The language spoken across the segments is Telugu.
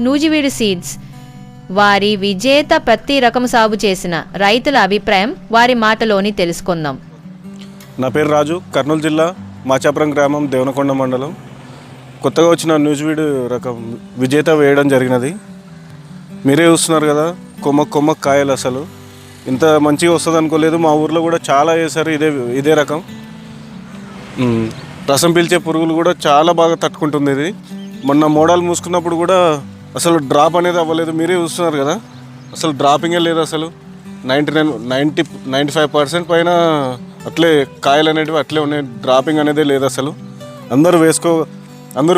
నూజివీడు సీడ్స్ వారి విజేత పత్తి రకం సాగు చేసిన రైతుల అభిప్రాయం వారి మాటలోని తెలుసుకుందాం. నా పేరు రాజు, కర్నూలు జిల్లా మాచాపురం గ్రామం, దేవనకొండ మండలం. కొత్తగా వచ్చిన నూజివీడు రకం విజేత వేయడం జరిగినది. మీరే చూస్తున్నారు కదా, కొమ్మ కాయలు అసలు ఇంత మంచిగా వస్తుంది అనుకోలేదు. మా ఊర్లో కూడా చాలా వేశారు ఇదే రకం. రసం పీల్చే పురుగులు కూడా చాలా బాగా తట్టుకుంటుంది ఇది. మొన్న మోడాలు మూసుకున్నప్పుడు కూడా అసలు డ్రాప్ అనేది అవ్వలేదు. మీరే చూస్తున్నారు కదా, అసలు డ్రాపింగే లేదు. అసలు 95% పైన అట్లే కాయలు అనేటివి అట్లే ఉన్నాయి. డ్రాపింగ్ అనేది లేదు అసలు. అందరూ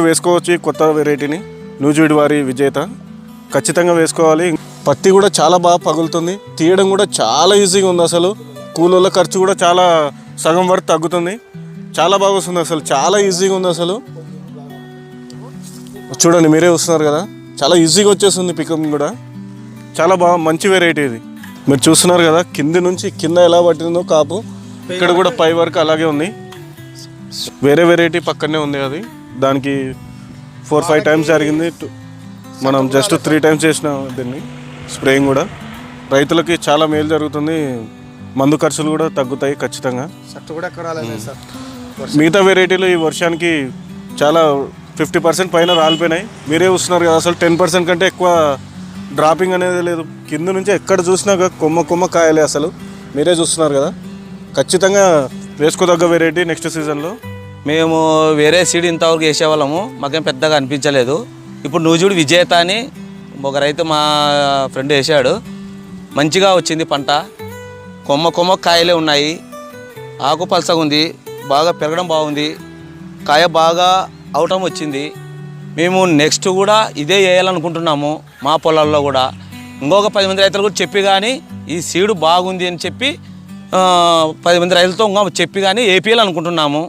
వేసుకోవచ్చు కొత్త వెరైటీని. నూజివీడు వారి విజేత ఖచ్చితంగా వేసుకోవాలి. పత్తి కూడా చాలా బాగా పగులుతుంది, తీయడం కూడా చాలా ఈజీగా ఉంది. అసలు కూలోళ్ళ ఖర్చు కూడా చాలా సగం వరకు తగ్గుతుంది. చాలా బాగా వస్తుంది, అసలు చాలా ఈజీగా ఉంది. అసలు చూడండి, మీరే చూస్తున్నారు కదా, చాలా ఈజీగా వచ్చేస్తుంది. పికప్ కూడా చాలా బాగా మంచి వెరైటీ ఇది. మీరు చూస్తున్నారు కదా, కింద ఎలా పట్టిందో కాపు, ఇక్కడ కూడా పై వరకు అలాగే ఉంది. వేరే వెరైటీ పక్కనే ఉంది, అది దానికి 4-5 టైమ్స్ జరిగింది. మనం జస్ట్ 3 టైమ్స్ చేసినాం దీన్ని స్ప్రేయింగ్ కూడా. రైతులకి చాలా మేలు జరుగుతుంది, మందు ఖర్చులు కూడా తగ్గుతాయి ఖచ్చితంగా. మిగతా వెరైటీలు ఈ వర్షానికి చాలా 50% పైన రాలిపోయినాయి. మీరే చూస్తున్నారు కదా, అసలు 10% కంటే ఎక్కువ డ్రాపింగ్ అనేది లేదు. కింద నుంచి ఎక్కడ చూసినా కొమ్మ కాయలే. అసలు మీరే చూస్తున్నారు కదా, ఖచ్చితంగా వేసుకోదగ్గ వెరైటీ నెక్స్ట్ సీజన్లో. మేము వేరే సీడ్ ఇంతవరకు వేసేవాళ్ళము, మాకేం పెద్దగా అనిపించలేదు. ఇప్పుడు నూజివీడు విజేత అని ఒక రైతు మా ఫ్రెండ్ వేసాడు, మంచిగా వచ్చింది పంట. కొమ్మ కాయలే ఉన్నాయి, ఆకు పలసగా ఉంది, బాగా పెరగడం బాగుంది, కాయ బాగా అవటం వచ్చింది. మేము నెక్స్ట్ కూడా ఇదే వేయాలనుకుంటున్నాము మా పొలాల్లో కూడా. ఇంకొక 10 మంది రైతులు కూడా చెప్పి కానీ ఈ సీడు బాగుంది అని చెప్పి 10 మంది రైతులతో ఇంకా చెప్పి కానీ వేపియాలనుకుంటున్నాము.